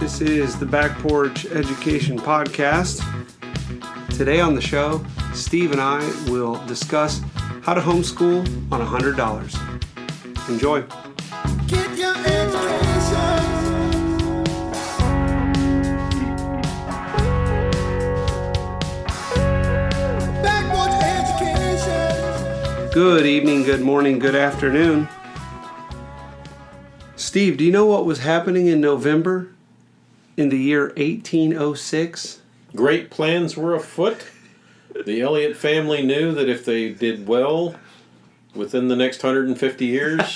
This is the Back Porch Education Podcast. Today on the show, Steve and I will discuss how to homeschool on $100. Enjoy. Get your education. Back Porch Education. Good evening, good morning, good afternoon. Steve, do you know what was happening in November in the year 1806? Great plans were afoot. The Elliott family knew that if they did well within the next 150 years,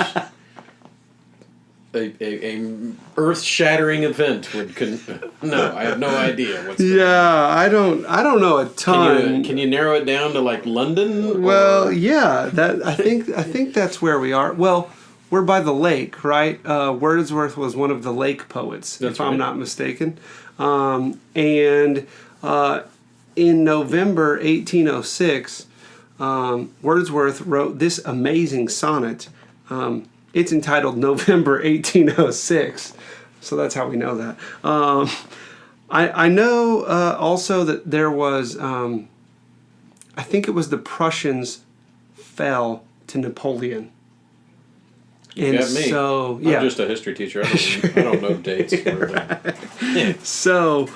a earth-shattering event would. No, I have no idea what's. Yeah, I don't know a ton. Can you narrow it down to like London? Well, yeah, I think that's where we are. Well, we're by the lake, right? Wordsworth was one of the lake poets, if I'm not mistaken. And in November 1806, Wordsworth wrote this amazing sonnet. It's entitled November 1806, so that's how we know that. I know also that there was, I think it was the Prussians fell to Napoleon. You got me. So, yeah. I'm just a history teacher. I don't know dates. Right. So,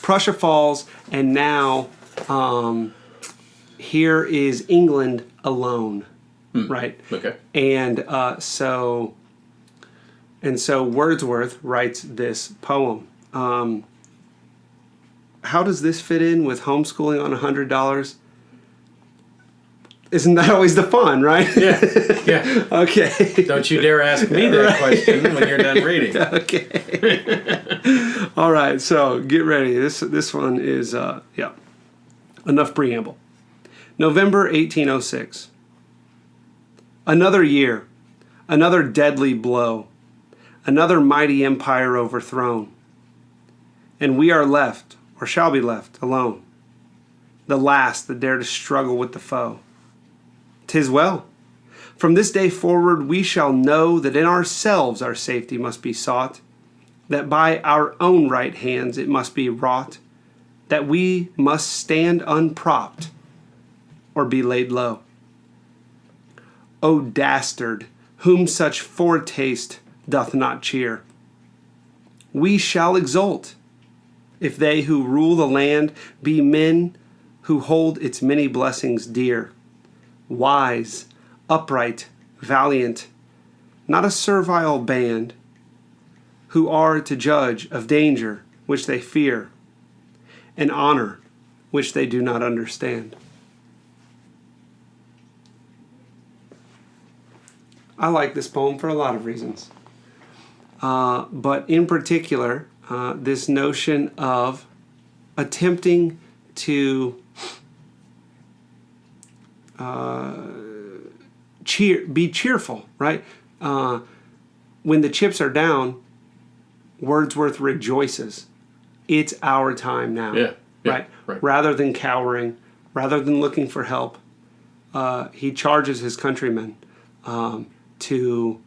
Prussia falls, and now here is England alone, right? Okay. And so Wordsworth writes this poem. How does this fit in with homeschooling on $100? Isn't that always the fun, right? Yeah. Okay. Don't you dare ask me that question when you're done reading. Okay. All right, so get ready. This one is, enough preamble. November 1806. Another year, another deadly blow, another mighty empire overthrown. And we are left, or shall be left, alone. The last that dare to struggle with the foe. 'Tis well. From this day forward we shall know that in ourselves our safety must be sought, that by our own right hands it must be wrought, that we must stand unpropped or be laid low. O dastard, whom such foretaste doth not cheer, we shall exult, if they who rule the land be men who hold its many blessings dear, wise, upright, valiant, not a servile band, who are to judge of danger which they fear, and honor which they do not understand. I like this poem for a lot of reasons, but in particular, this notion of attempting to be cheerful, right? When the chips are down, Wordsworth rejoices. It's our time now, right? Rather than cowering, rather than looking for help, he charges his countrymen to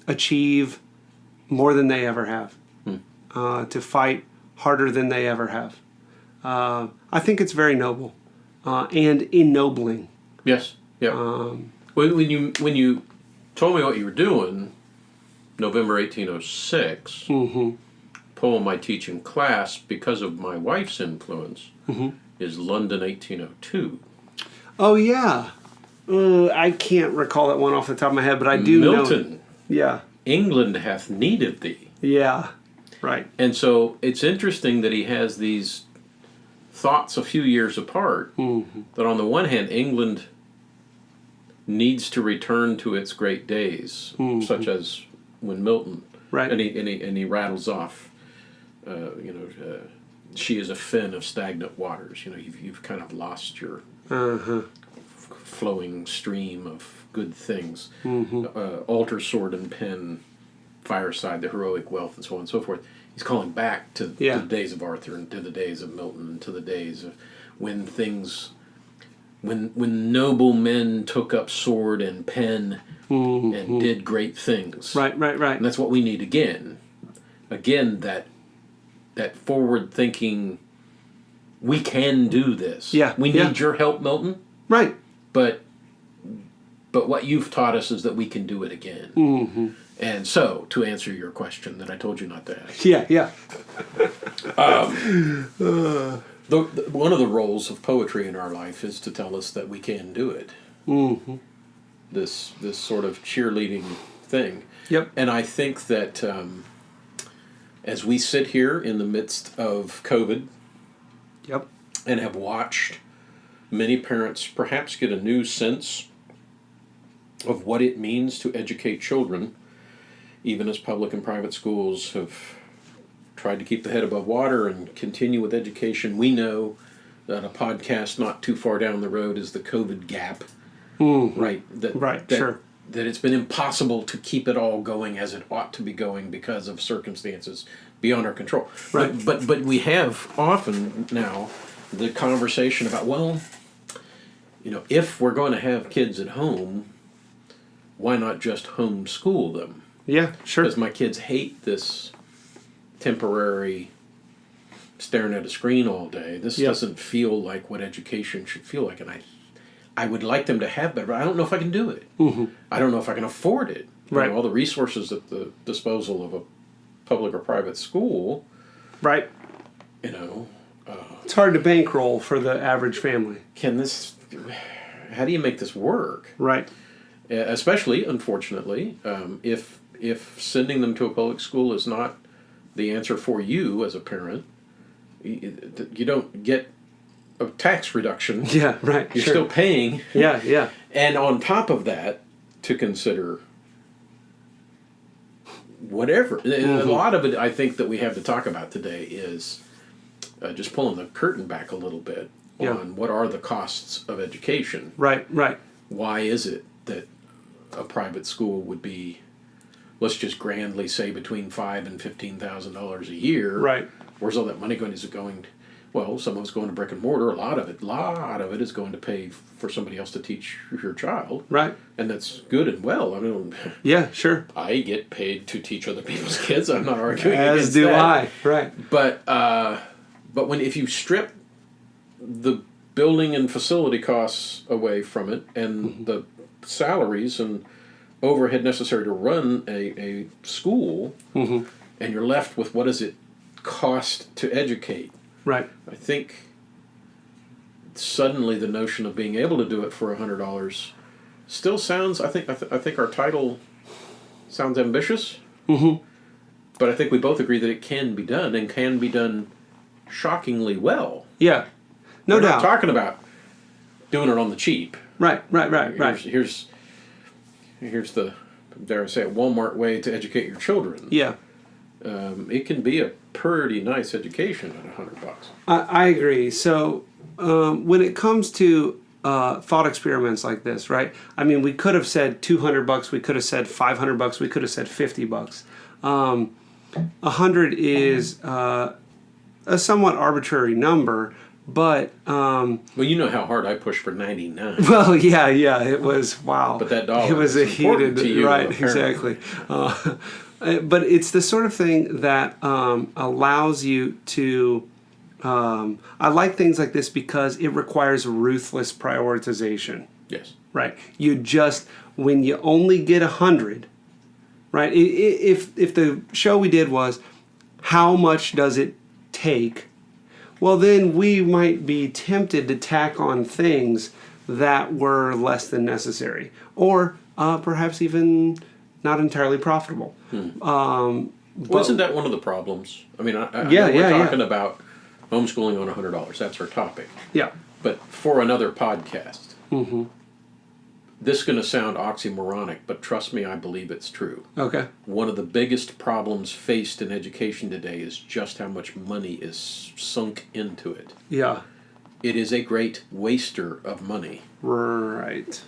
achieve more than they ever have, to fight harder than they ever have. I think it's very noble. And ennobling. Yes. Yeah. When you told me what you were doing, November 1806, poem I teach in class because of my wife's influence is London 1802. Oh yeah, I can't recall that one off the top of my head, but I do know. Milton. Yeah. England hath need of thee. Yeah. Right. And so it's interesting that he has these thoughts a few years apart, that on the one hand, England needs to return to its great days, such as when Milton, right, and he rattles off, she is a fin of stagnant waters. You've kind of lost your flowing stream of good things. Altar, sword, and pen, fireside, the heroic wealth, and so on and so forth. He's calling back to the days of Arthur and to the days of Milton and to the days of when things when noble men took up sword and pen and did great things. Right. And that's what we need again. Again, that forward thinking. We can do this. Yeah. We need your help, Milton. Right. But what you've taught us is that we can do it again. Mm-hmm. And so, to answer your question that I told you not to ask. Yeah. One of the roles of poetry in our life is to tell us that we can do it. Mm-hmm. This sort of cheerleading thing. Yep. And I think that as we sit here in the midst of COVID, Yep. and have watched many parents perhaps get a new sense of what it means to educate children, even as public and private schools have tried to keep the head above water and continue with education. We know that a podcast not too far down the road is the COVID gap, right? Sure. That it's been impossible to keep it all going as it ought to be going because of circumstances beyond our control. Right. But we have often now the conversation about, well, if we're going to have kids at home, why not just homeschool them? Yeah, sure. Because my kids hate this temporary staring at a screen all day. This doesn't feel like what education should feel like, and I would like them to have better, but I don't know if I can do it. Mm-hmm. I don't know if I can afford it. Right. All the resources at the disposal of a public or private school. Right. It's hard to bankroll for the average family. How do you make this work? Right. Especially, unfortunately, if sending them to a public school is not the answer for you as a parent, you don't get a tax reduction. Yeah, right. You're sure. still paying. Yeah. And on top of that, to consider whatever. A lot of it, I think, that we have to talk about today is just pulling the curtain back a little bit on what are the costs of education. Right. Why is it that a private school would be, let's just grandly say, between $5,000 and $15,000 a year? Right. Where's all that money going? Is it going? Well, some of it's going to brick and mortar. A lot of it is going to pay for somebody else to teach your child. Right. And that's good and well. I mean, yeah, sure. I get paid to teach other people's kids. I'm not arguing As against do that. I. Right. But if you strip the building and facility costs away from it, and the salaries and overhead necessary to run a school, and you're left with what does it cost to educate? Right. I think suddenly the notion of being able to do it for $100 still sounds. I think our title sounds ambitious. But I think we both agree that it can be done, and can be done shockingly well. Yeah. No We're doubt. not talking about doing it on the cheap. Right. Here's the, dare I say it, Walmart way to educate your children. Yeah. It can be a pretty nice education at $100. I agree. So when it comes to thought experiments like this, right? I mean, we could have said $200. We could have said $500. We could have said $50. 100 is a somewhat arbitrary number, but Well, you know how hard I pushed for 99. well, yeah, it was wow. But that dollar it was a is important heated to you, right, apparently. exactly. But it's the sort of thing that allows you to. I like things like this because it requires ruthless prioritization. Yes. Right. You just when you only get 100, right? If the show we did was how much does it take? Well, then we might be tempted to tack on things that were less than necessary, or perhaps even not entirely profitable. Well, isn't that one of the problems? I mean, I know Yeah, we're yeah. talking about homeschooling on $100. That's our topic. Yeah. But for another podcast, this is going to sound oxymoronic, but trust me, I believe it's true. Okay. One of the biggest problems faced in education today is just how much money is sunk into it. Yeah. It is a great waster of money. Right.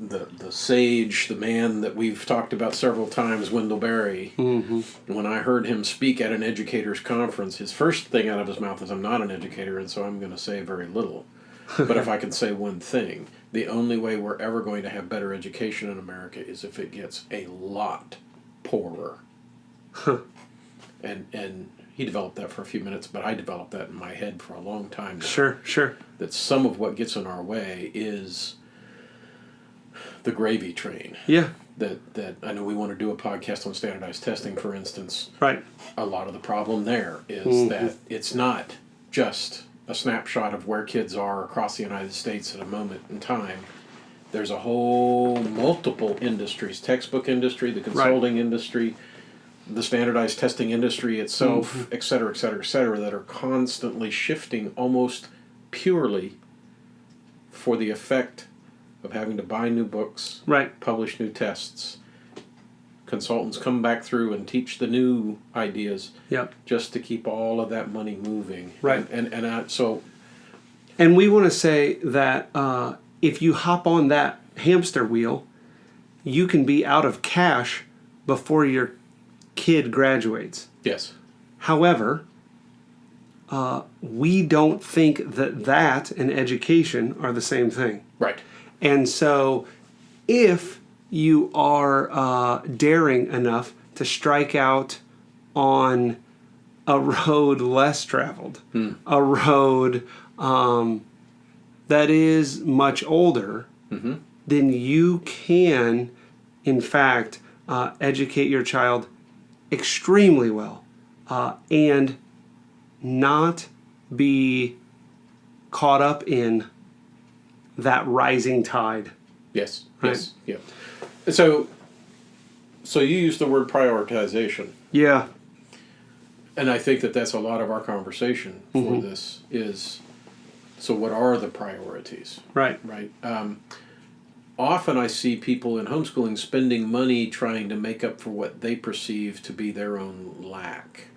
The sage, the man that we've talked about several times, Wendell Berry, when I heard him speak at an educators conference, his first thing out of his mouth is, I'm not an educator, and so I'm going to say very little. But if I can say one thing, the only way we're ever going to have better education in America is if it gets a lot poorer. And he developed that for a few minutes, but I developed that in my head for a long time now. Sure. That some of what gets in our way is the gravy train. Yeah. That I know we want to do a podcast on standardized testing, for instance. Right. A lot of the problem there is that it's not just a snapshot of where kids are across the United States at a moment in time. There's a whole multiple industries, textbook industry, the consulting industry, the standardized testing industry itself, et cetera, that are constantly shifting almost purely for the effect of having to buy new books, publish new tests. Consultants come back through and teach the new ideas, just to keep all of that money moving. Right. And we want to say that if you hop on that hamster wheel, you can be out of cash before your kid graduates. Yes. However, we don't think that and education are the same thing. Right. And so if you are daring enough to strike out on a road less traveled, a road that is much older, then you can, in fact, educate your child extremely well and not be caught up in that rising tide. Yes. Right? Yes. Yeah. So you use the word prioritization. Yeah. And I think that that's a lot of our conversation for this is, so what are the priorities? Right. Right. Often I see people in homeschooling spending money trying to make up for what they perceive to be their own lack.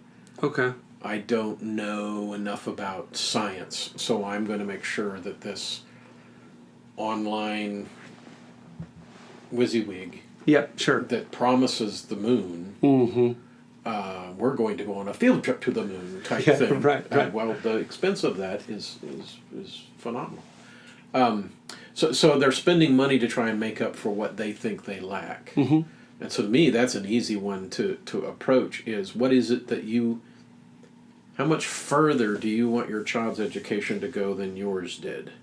Okay. I don't know enough about science, so I'm going to make sure that this online WYSIWYG that promises the moon, we're going to go on a field trip to the moon type thing. Right. Well, the expense of that is phenomenal. So they're spending money to try and make up for what they think they lack. And so to me, that's an easy one to approach is what is it that how much further do you want your child's education to go than yours did?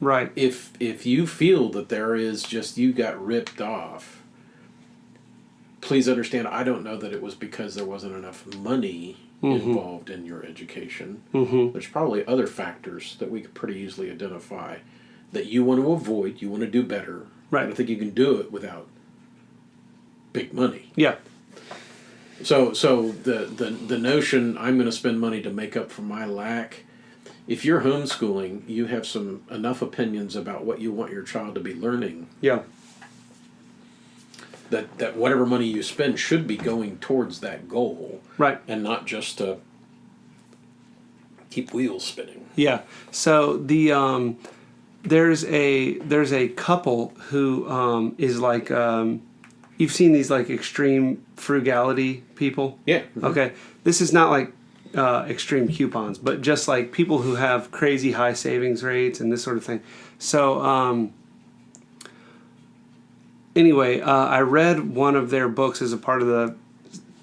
Right. If you feel that there is just you got ripped off, please understand I don't know that it was because there wasn't enough money involved in your education. There's probably other factors that we could pretty easily identify that you want to avoid, you want to do better. Right. But I think you can do it without big money. Yeah. So the notion I'm going to spend money to make up for my lack. If you're homeschooling, you have enough opinions about what you want your child to be learning. Yeah. That whatever money you spend should be going towards that goal. Right. And not just to keep wheels spinning. Yeah. So there's a couple who is like you've seen these like extreme frugality people. Yeah. Okay. This is not like extreme coupons, but just like people who have crazy high savings rates and this sort of thing. So anyway, I read one of their books as a part of the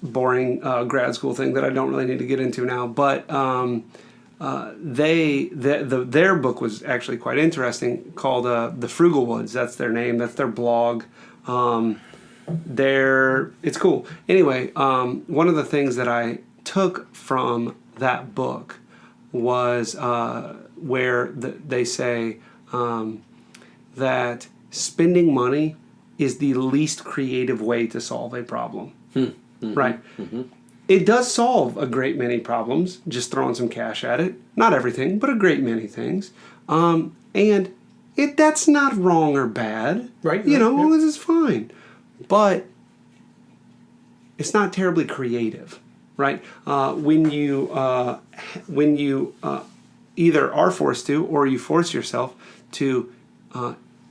boring grad school thing that I don't really need to get into now, but their book was actually quite interesting, called The Frugal Woods. That's their name. That's their blog. It's cool. Anyway, one of the things that I took from that book was where they say that spending money is the least creative way to solve a problem. Right? It does solve a great many problems, just throwing some cash at it. Not everything, but a great many things. And that's not wrong or bad. Right. This is fine. But it's not terribly creative, right? When you either are forced to or you force yourself to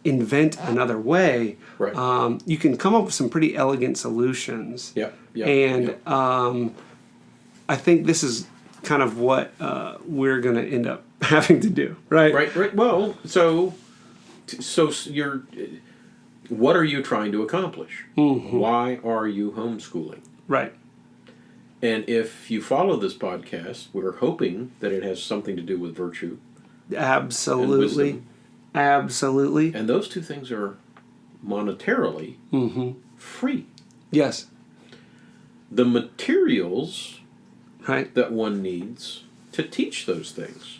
invent another way, right. You can come up with some pretty elegant solutions. Yeah. And I think this is kind of what we're going to end up having to do, right? Right. Well, so you're. What are you trying to accomplish? Mm-hmm. Why are you homeschooling? Right. And if you follow this podcast, we're hoping that it has something to do with virtue. Absolutely. And wisdom. Absolutely. And those two things are monetarily free. Yes. The materials right. that one needs to teach those things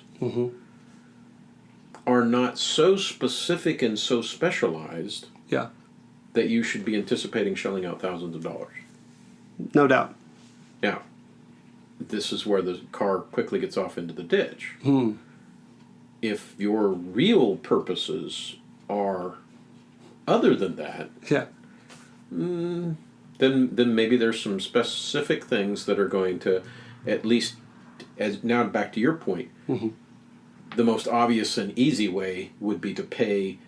are not so specific and so specialized yeah. that you should be anticipating shelling out thousands of dollars. No doubt. Now, this is where the car quickly gets off into the ditch. If your real purposes are other than that, yeah. then maybe there's some specific things that are going to, at least, as now back to your point, the most obvious and easy way would be to pay.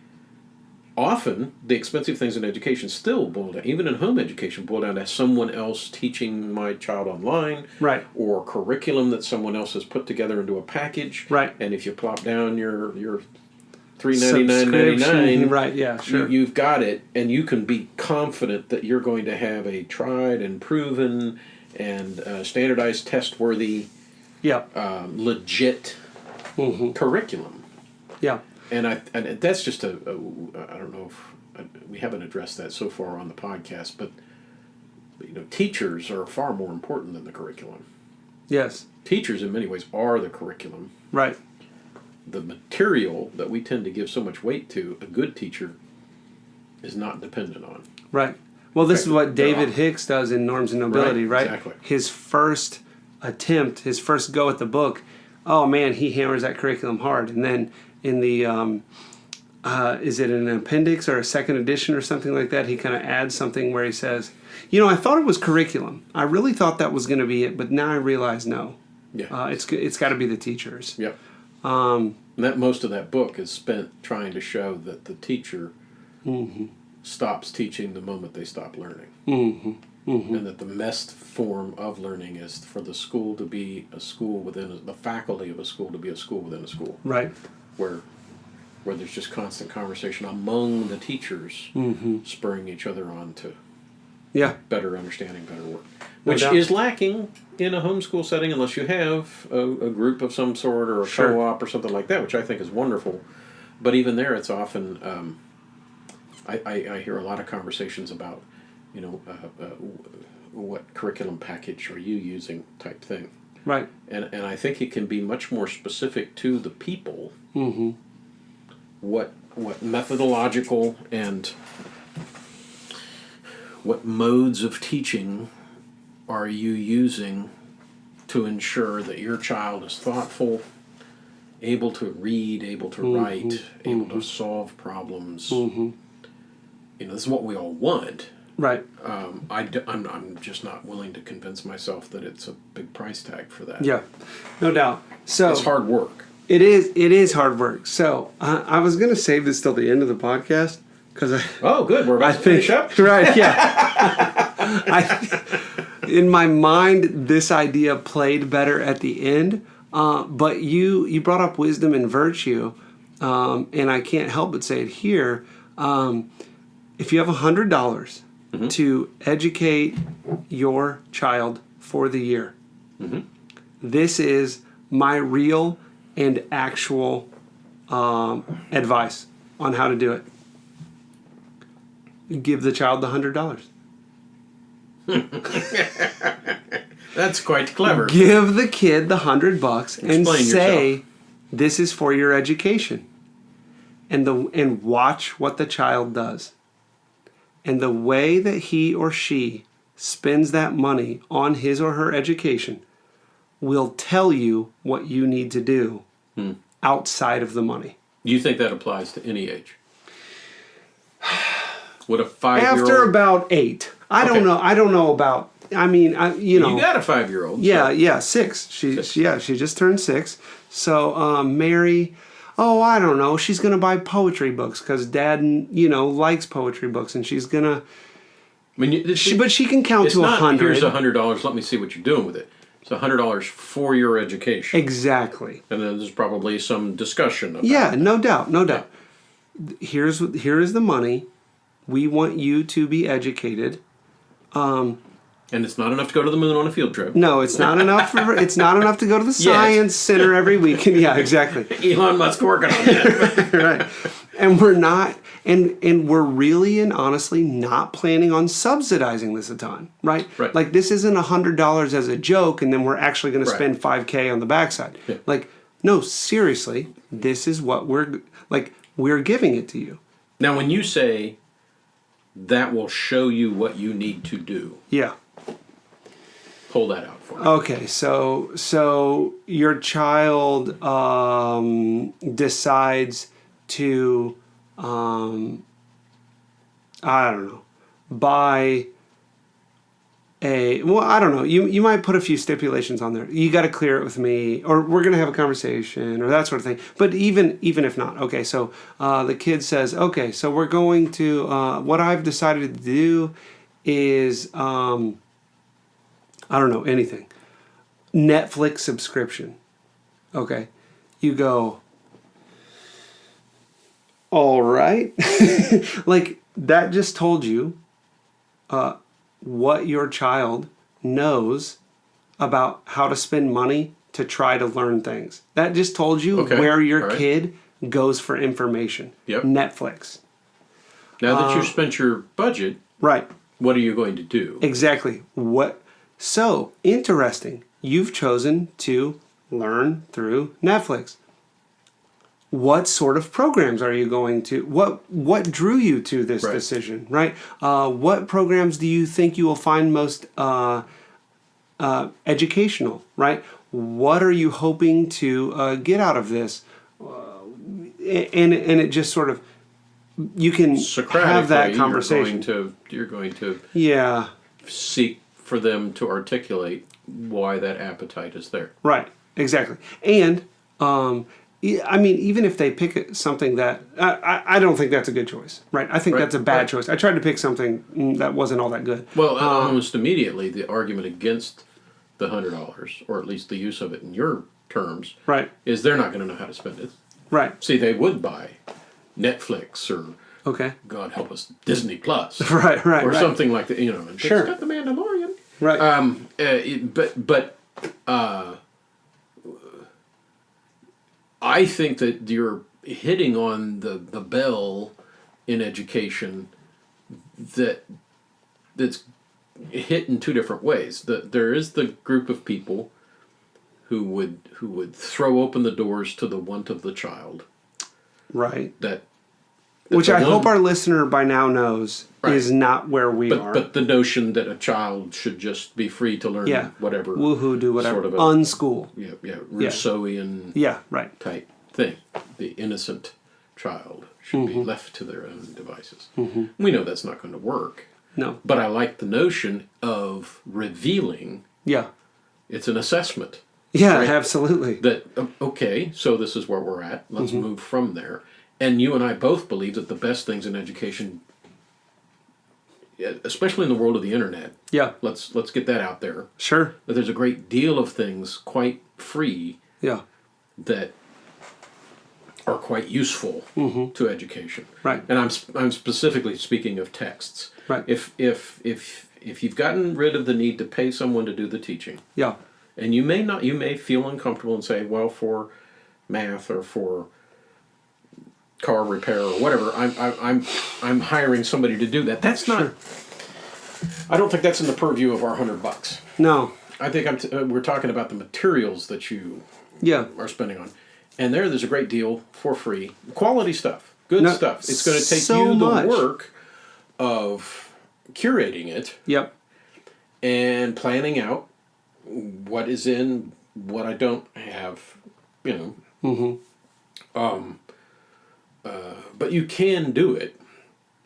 Often, the expensive things in education still boil down, even in home education, boil down to someone else teaching my child online, right? Or curriculum that someone else has put together into a package, right? And if you plop down your $399.99, right? Yeah, sure. You've got it, and you can be confident that you're going to have a tried and proven and standardized, test-worthy, legit curriculum. Yeah. And that's just I don't know if we haven't addressed that so far on the podcast, but teachers are far more important than the curriculum. Yes. Teachers in many ways are the curriculum. Right. The material that we tend to give so much weight to, a good teacher is not dependent on. Right. Well, this is what David Hicks does in Norms and Nobility, right? Exactly. His first attempt, his first go at the book, oh man, he hammers that curriculum hard. And then in the, is it an appendix or a second edition or something like that, he kind of adds something where he says, I thought it was curriculum. I really thought that was going to be it, but now I realize no. Yeah. It's got to be the teachers. Yep. And that most of that book is spent trying to show that the teacher stops teaching the moment they stop learning. And that the best form of learning is for the school to be a school within the faculty of a school to be a school within a school. Right. Where there's just constant conversation among the teachers, spurring each other on to better understanding, better work. Which is lacking in a homeschool setting unless you have a group of some sort or a co-op or something like that, which I think is wonderful. But even there, it's often, I hear a lot of conversations about, what curriculum package are you using type thing. Right. And I think it can be much more specific to the people. What methodological and what modes of teaching are you using to ensure that your child is thoughtful, able to read, able to write, able to solve problems. This is what we all want. Right. I'm just not willing to convince myself that it's a big price tag for that. Yeah, no doubt. So it's hard work. It is hard work. So I was going to save this till the end of the podcast because oh, good. We're about to finish up. Right. Yeah. In my mind, this idea played better at the end. But you brought up wisdom and virtue, and I can't help but say it here. If you have $100 to educate your child for the year, this is my real and actual advice on how to do it. Give the child the $100. That's quite clever. Give the kid the $100 and say, yourself. This is for your education. And watch what the child does. And the way that he or she spends that money on his or her education will tell you what you need to do outside of the money. You think that applies to any age? Would a 5-year-old... After about 8. I don't know about... you got a 5-year-old. Yeah, 6. She just turned 6. So, Mary... Oh, I don't know. She's going to buy poetry books because Dad, likes poetry books, and she's going to... but she can count to 100. Here's $100. Let me see what you're doing with it. It's $100 for your education. Exactly. And then there's probably some discussion about Yeah, that. no doubt, no doubt. Here is the money. We want you to be educated. And it's not enough to go to the moon on a field trip. No, it's not enough. It's not enough to go to the science center every weekend. Yeah, exactly. Elon Musk working on that. Right. And we're not, and we're really and honestly not planning on subsidizing this a ton, right? Right. Like this isn't $100 as a joke, and then we're actually going to Right. spend $5K on the backside. Yeah. Like, no, seriously, this is what we're giving it to you. Now, when you say that will show you what you need to do, Yeah. pull that out for me. Okay, so your child decides to I don't know, buy I don't know. You might put a few stipulations on there. You got to clear it with me, or we're gonna have a conversation, or that sort of thing. But even if not, okay. So the kid says, okay, so we're going to. What I've decided to do is I don't know anything. Netflix subscription. Okay, you go. All right, like that just told you. What your child knows about how to spend money to try to learn things. That just told you where your All right. kid goes for information. Yep. Netflix. Now that you've spent your budget, Right. what are you going to do? Exactly. So, interesting. You've chosen to learn through Netflix. What sort of programs are you going to? What drew you to this Right. decision? Right. What programs do you think you will find most educational? Right. What are you hoping to get out of this? And it just sort of you can have that conversation. You're going to Yeah. seek for them to articulate why that appetite is there. Right. Exactly. And I mean, even if they pick something that I don't think that's a good choice, right? I think Right, that's a bad right. choice. I tried to pick something that wasn't all that good. Well, almost immediately, the argument against the $100, or at least the use of it in your terms, Right, is they're not going to know how to spend it. right, See, they would buy Netflix or, okay, God help us, Disney Plus, right, right, or right. something like that. You know, and Sure. it's got the Mandalorian. Right. But I think that you're hitting on the bell in education that's hit in two different ways. There is the group of people who would throw open the doors to the want of the child. Right. That Which the I hope one- our listener by now knows Right. is not where we are. But the notion that a child should just be free to learn Yeah. whatever Woohoo, do whatever. sort of a Unschool. Rousseauian Yeah, right. type thing. The innocent child should Mm-hmm. be left to their own devices. We know that's not going to work. No. But I like the notion of revealing Yeah. it's an assessment. Yeah, Right. absolutely. That, okay, so this is where we're at. Let's Mm-hmm. move from there. And you and I both believe that the best things in education, especially in the world of the internet, Yeah. let's get that out there, Sure. that there's a great deal of things quite free Yeah. that are quite useful to education. Right. And I'm specifically speaking of texts. Right. If you've gotten rid of the need to pay someone to do the teaching, Yeah. and you may feel uncomfortable and say, well, for math or for car repair or whatever, I'm hiring somebody to do that. That's not. Sure. I don't think that's in the purview of our $100. No. I think we're talking about the materials that you Yeah. are spending on, and there's a great deal for free, quality stuff, good No, stuff. It's going to take so you the much. work of curating it Yep. and planning out what is in, what I don't have, you know. But you can do it.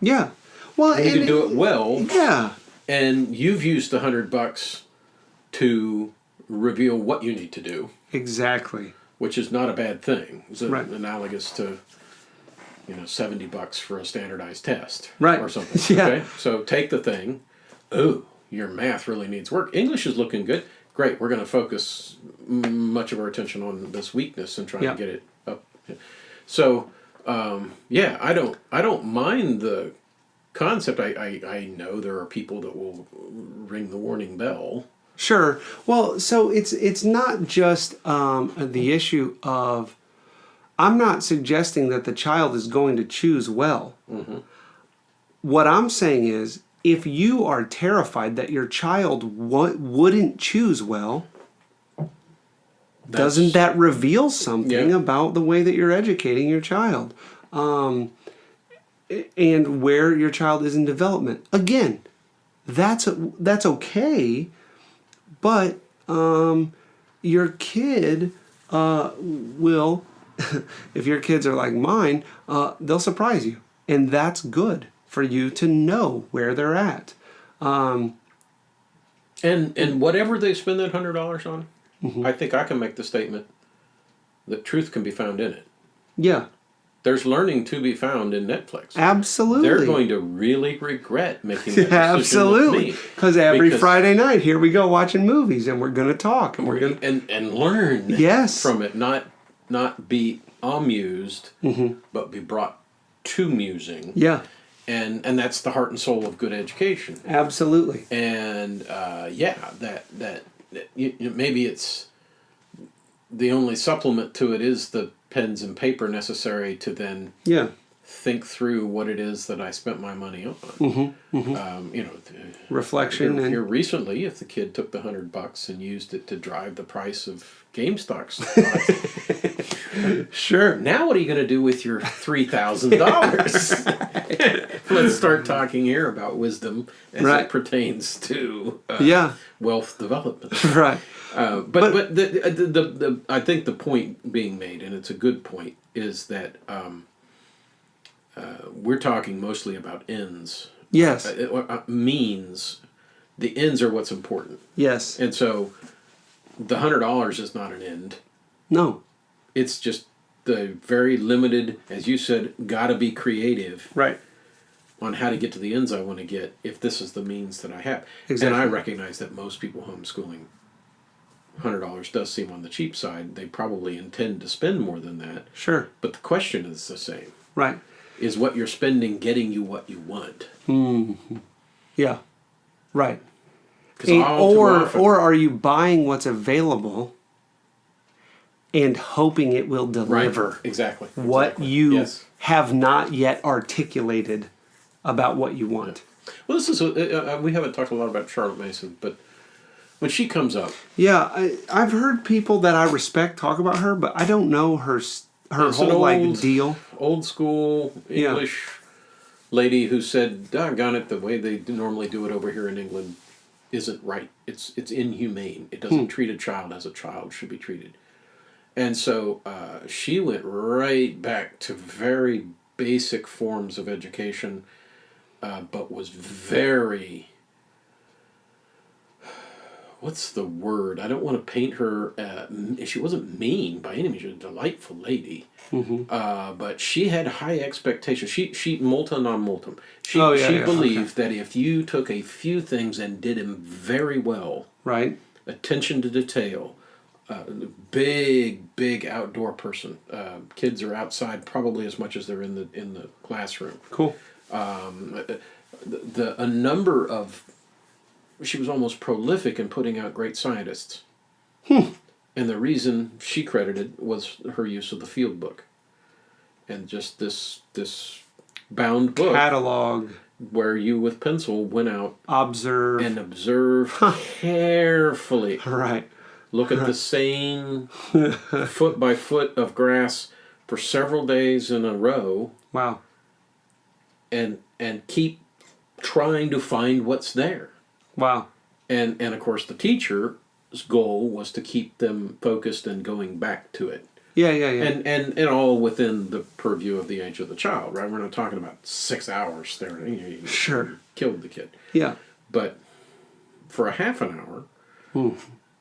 Yeah. Well, And you can do it well. Yeah. And you've used the $100 to reveal what you need to do, Exactly. which is not a bad thing. It's Right. analogous to, $70 for a standardized test, Right. or something. Yeah. Okay, so take the thing. Oh, your math really needs work. English is looking good. great, we're going to focus much of our attention on this weakness and try to get it up. So, I don't mind the concept. I know there are people that will ring the warning bell. Sure. Well, so it's not just the issue of, I'm not suggesting that the child is going to choose well. Mm-hmm. What I'm saying is, if you are terrified that your child wouldn't choose well, doesn't that reveal something about the way that you're educating your child? And where your child is in development. Again, that's okay, but your kid will, if your kids are like mine, they'll surprise you. And that's good for you to know where they're at. And whatever they spend that $100 on, mm-hmm. I think I can make the statement that truth can be found in it. Yeah. There's learning to be found in Netflix. Absolutely. They're going to really regret making that decision Absolutely. with me. Because every Friday night, here we go watching movies, and we're going to talk. And we're going to... And learn from it. Not be amused, mm-hmm. but be brought to musing. Yeah. And that's the heart and soul of good education. Absolutely. And maybe it's the only supplement to it is the pens and paper necessary to then think through what it is that I spent my money on. Mm-hmm. Mm-hmm. Reflection. Here recently, if the kid took the $100 and used it to drive the price of GameStop stock, sure. Now what are you going to do with your $3,000? Let's start talking here about wisdom as it pertains to wealth development. Right. But the I think the point being made, and it's a good point, is that we're talking mostly about ends. Yes. Means. The ends are what's important. Yes. And so the $100 is not an end. No. It's just the very limited, as you said, gotta be creative. Right. On how to get to the ends I want to get if this is the means that I have. Exactly. And I recognize that most people homeschooling, $100 does seem on the cheap side. They probably intend to spend more than that. Sure. But the question is the same. Right. Is what you're spending getting you what you want? Mm-hmm. Yeah. Right. Or are you buying what's available and hoping it will deliver? Right. Exactly. What you have not yet articulated about what you want. Yeah. Well, this is we haven't talked a lot about Charlotte Mason, but when she comes up, I've heard people that I respect talk about her, but I don't know her whole deal. Old school English lady who said, "Doggone it, the way they normally do it over here in England isn't right. It's inhumane. It doesn't treat a child as a child should be treated." And so she went right back to very basic forms of education, but was very, what's the word? I don't want to paint her, she wasn't mean by any means. She was a delightful lady. Mm-hmm. But she had high expectations. She multa non multum. She believed that if you took a few things and did them very well, right, attention to detail, big outdoor person. Kids are outside probably as much as they're in the classroom. Cool. A number of, she was almost prolific in putting out great scientists. And the reason she credited was her use of the field book. And just this bound book. Catalog. Where you with pencil went out. Observe carefully. Right. Look at the same foot by foot of grass for several days in a row. Wow. And keep trying to find what's there. Wow. And of course the teacher's goal was to keep them focused and going back to it. Yeah. And all within the purview of the age of the child, right? We're not talking about 6 hours there. You sure. Killed the kid. Yeah. But for a half an hour,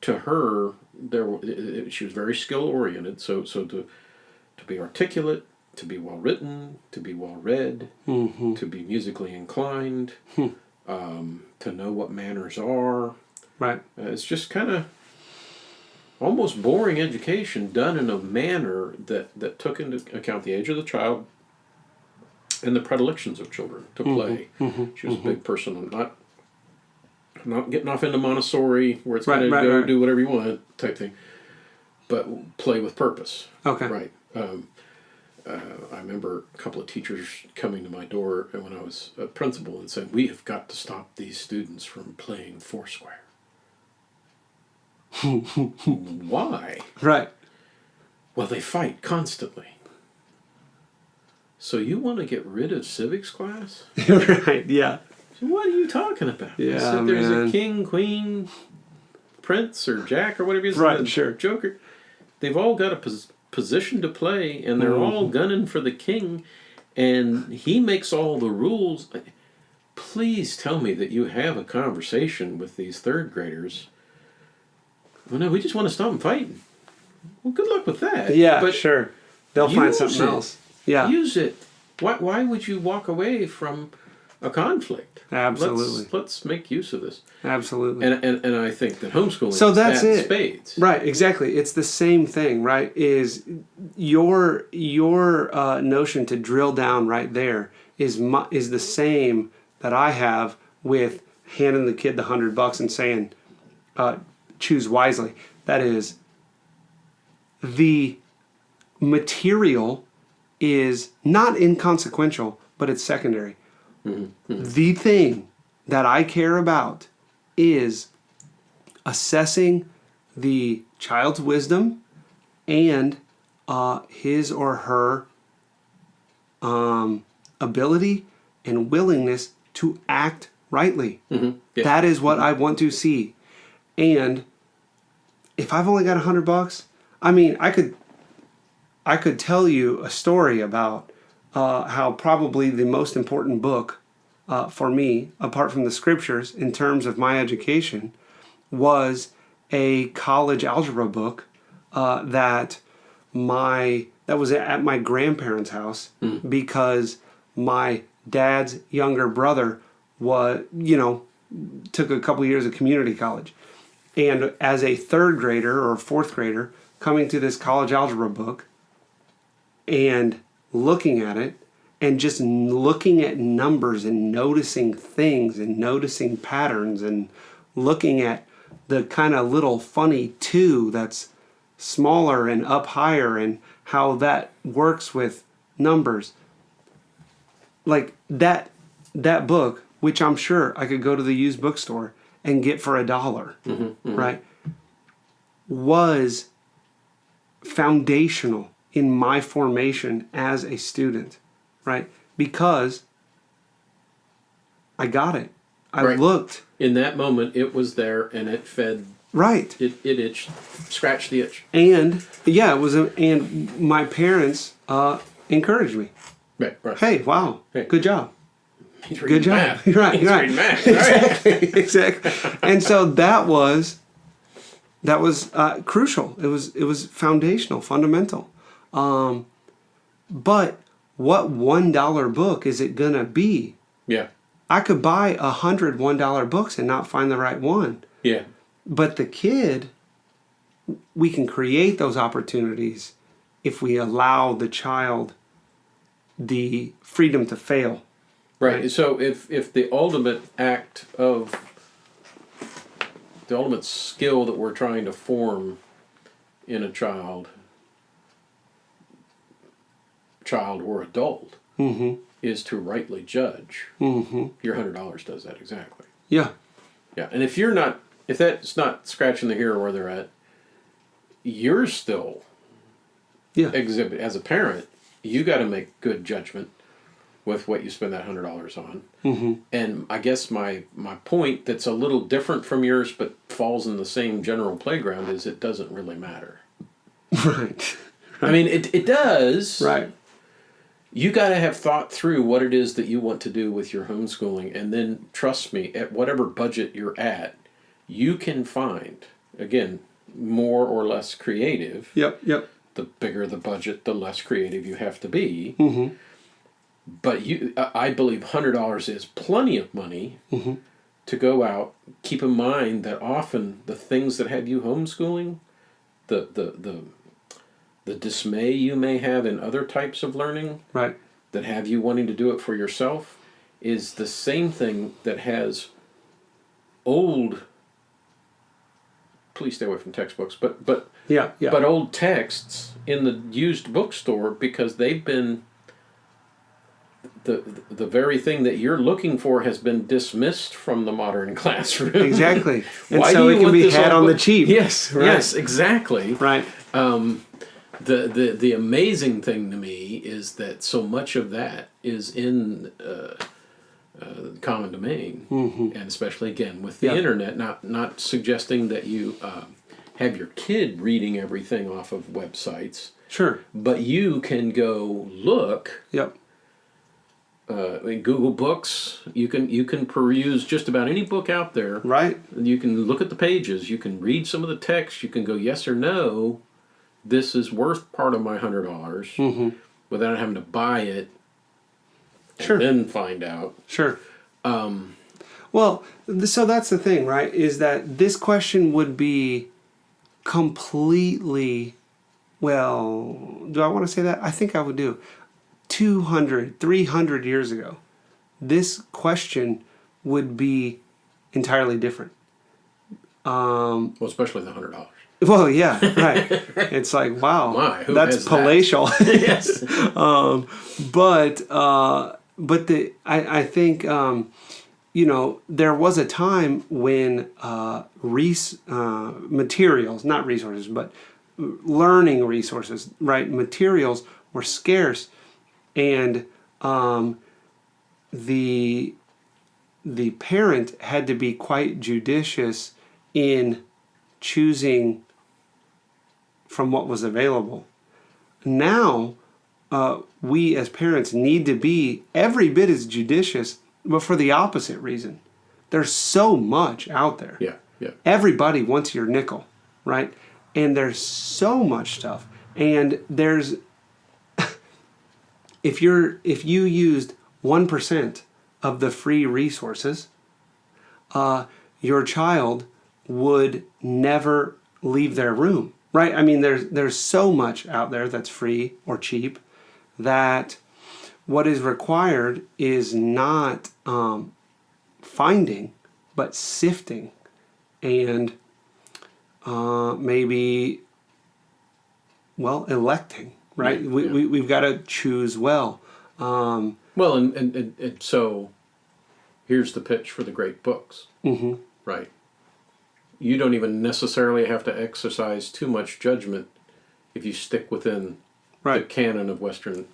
to her, she was very skill oriented. So to be articulate, to be well written, to be well read, to be musically inclined, to know what manners are. Right. It's just kind of almost boring education done in a manner that took into account the age of the child and the predilections of children to play. She was a big person. Not getting off into Montessori where it's going to go do whatever you want type thing, but play with purpose. Okay. Right. I remember a couple of teachers coming to my door when I was a principal and saying, "We have got to stop these students from playing Foursquare." Why? Right. Well, they fight constantly. So you want to get rid of civics class? Right, yeah. So what are you talking about? Yeah, so there's man. a king, queen, prince, or jack, or whatever it is. Right, sure. Joker. They've all got a position to play, and they're all gunning for the king, and he makes all the rules. Please tell me that you have a conversation with these third graders. Well, no, we just want to stop them fighting. Well, good luck with that. Yeah, but sure. They'll find use something it. else. Yeah. Use it. Why would you walk away from a conflict? Absolutely. Let's make use of this. Absolutely. And I think that homeschooling So is that's that in it. spades. Right, exactly. It's the same thing, right? Is your notion to drill down right there is the same that I have with handing the kid the $100 and saying, choose wisely. That is, the material is not inconsequential, but it's secondary. The thing that I care about is assessing the child's wisdom and his or her ability and willingness to act rightly. Yeah. That is what I want to see. And if I've only got $100, I mean, I could tell you a story about how probably the most important book for me, apart from the scriptures, in terms of my education, was a college algebra book that was at my grandparents' house because my dad's younger brother took a couple years of community college. And as a third grader or fourth grader, coming to this college algebra book and looking at it and just looking at numbers and noticing things and noticing patterns and looking at the kind of little funny 2 that's smaller and up higher and how that works with numbers. Like that book, which I'm sure I could go to the used bookstore and get for $1, right, was foundational in my formation as a student, right? Because I got it. I looked. In that moment, it was there, and it fed. Right. It itched, scratched the itch. And yeah, and my parents encouraged me. Right. Hey, wow, good job. He's reading Good job. math. Right. He's reading math. All right. Exactly. And so that was crucial. It was foundational, fundamental. But what $1 book is it gonna be? Yeah. I could buy 100 $1 books and not find the right one. Yeah. But the kid, we can create those opportunities if we allow the child the freedom to fail. Right. So if the ultimate the ultimate skill that we're trying to form in a child or adult is to rightly judge, your $100 does that exactly. Yeah. Yeah. And if that's not scratching the ear where they're at, you're still exhibit as a parent. You got to make good judgment with what you spend that $100 on. And I guess my point that's a little different from yours but falls in the same general playground is it doesn't really matter. Right. I mean, it does. Right. You got to have thought through what it is that you want to do with your homeschooling, and then trust me, at whatever budget you're at, you can find, again, more or less creative. Yep. The bigger the budget, the less creative you have to be. But I believe $100 is plenty of money to go out. Keep in mind that often the things that have you homeschooling the dismay you may have in other types of learning Right. that have you wanting to do it for yourself is the same thing that has old, please stay away from textbooks, but Yeah. Yeah. but old texts in the used bookstore, because they've been the very thing that you're looking for has been dismissed from the modern classroom. Exactly. And Why so do it you can want be this had old on the book? cheap. Yes, Right. yes, exactly. Right. The amazing thing to me is that so much of that is in common domain, and especially again with the Yeah. internet. Not suggesting that you have your kid reading everything off of websites, Sure. but you can go look. Yep. In Google Books, you can peruse just about any book out there. Right. You can look at the pages. You can read some of the text. You can go yes or no. This is worth part of my $100 without having to buy it. Sure. And then find out. Sure. Well, so that's the thing, right? Is that this question would be completely, well, do I want to say that? I think I would do. 200, 300 years ago, this question would be entirely different. Well, especially the $100. Well, yeah, right. It's like, wow, My, who that's has that? palatial. Yes. I think there was a time when materials, not resources, but learning resources, right? Materials were scarce, and the parent had to be quite judicious in choosing from what was available. Now, we as parents need to be every bit as judicious, but for the opposite reason. There's so much out there. Yeah. Yeah. Everybody wants your nickel, right? And there's so much stuff. And there's if you used 1% of the free resources, your child would never leave their room, right? I mean, there's so much out there that's free or cheap that what is required is not finding, but sifting, and maybe, well, electing, right? Yeah, We've got to choose well. Well, and so here's the pitch for the great books. Mm-hmm. Right. You don't even necessarily have to exercise too much judgment if you stick within the Right. canon of Western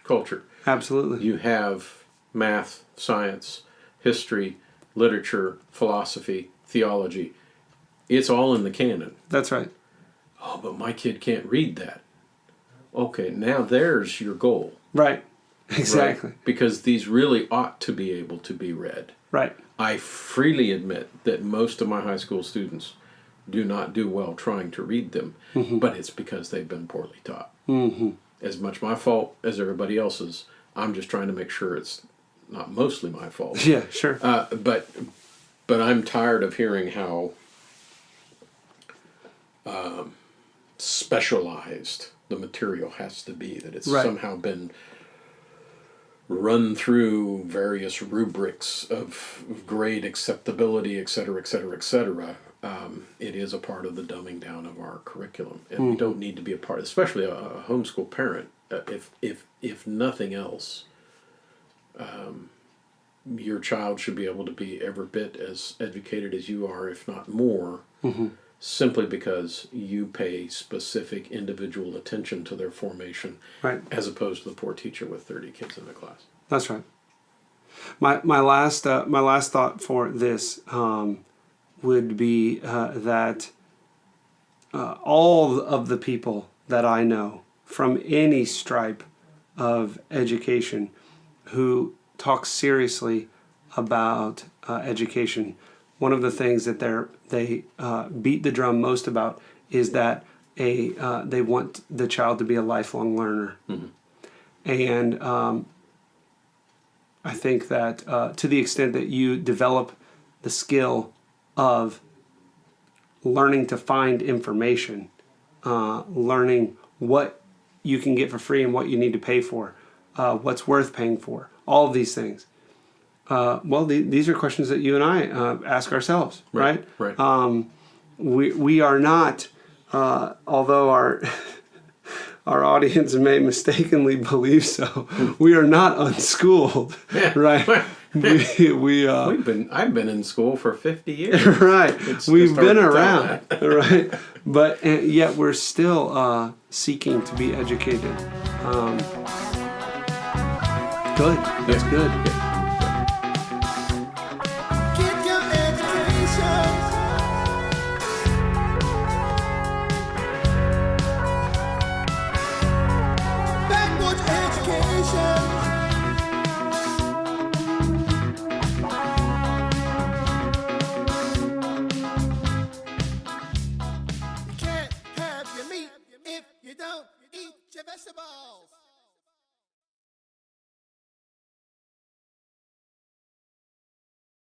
culture. Absolutely. You have math, science, history, literature, philosophy, theology. It's all in the canon. That's right. Oh, but my kid can't read that. Okay, now there's your goal. Right. Exactly. Right? Because these really ought to be able to be read. Right. I freely admit that most of my high school students do not do well trying to read them, but it's because they've been poorly taught. Mm-hmm. As much my fault as everybody else's. I'm just trying to make sure it's not mostly my fault. Yeah, sure. But I'm tired of hearing how specialized the material has to be, that it's Right. somehow been run through various rubrics of grade acceptability, et cetera, et cetera, et cetera. It is a part of the dumbing down of our curriculum, and we don't need to be a part, especially a homeschool parent. If nothing else, your child should be able to be every bit as educated as you are, if not more, simply because you pay specific individual attention to their formation, Right. as opposed to the poor teacher with 30 kids in the class. That's right. My last thought for this would be that all of the people that I know from any stripe of education who talk seriously about education, one of the things that they beat the drum most about is that they want the child to be a lifelong learner. And I think that to the extent that you develop the skill of learning to find information learning what you can get for free and what you need to pay for, what's worth paying for, all of these things. These are questions that you and I ask ourselves, right? Right. We are not, although our our audience may mistakenly believe so, we are not unschooled, right? I've been in school for 50 years. Right. We've been around, that. right? But yet we're still seeking to be educated. Good. That's good.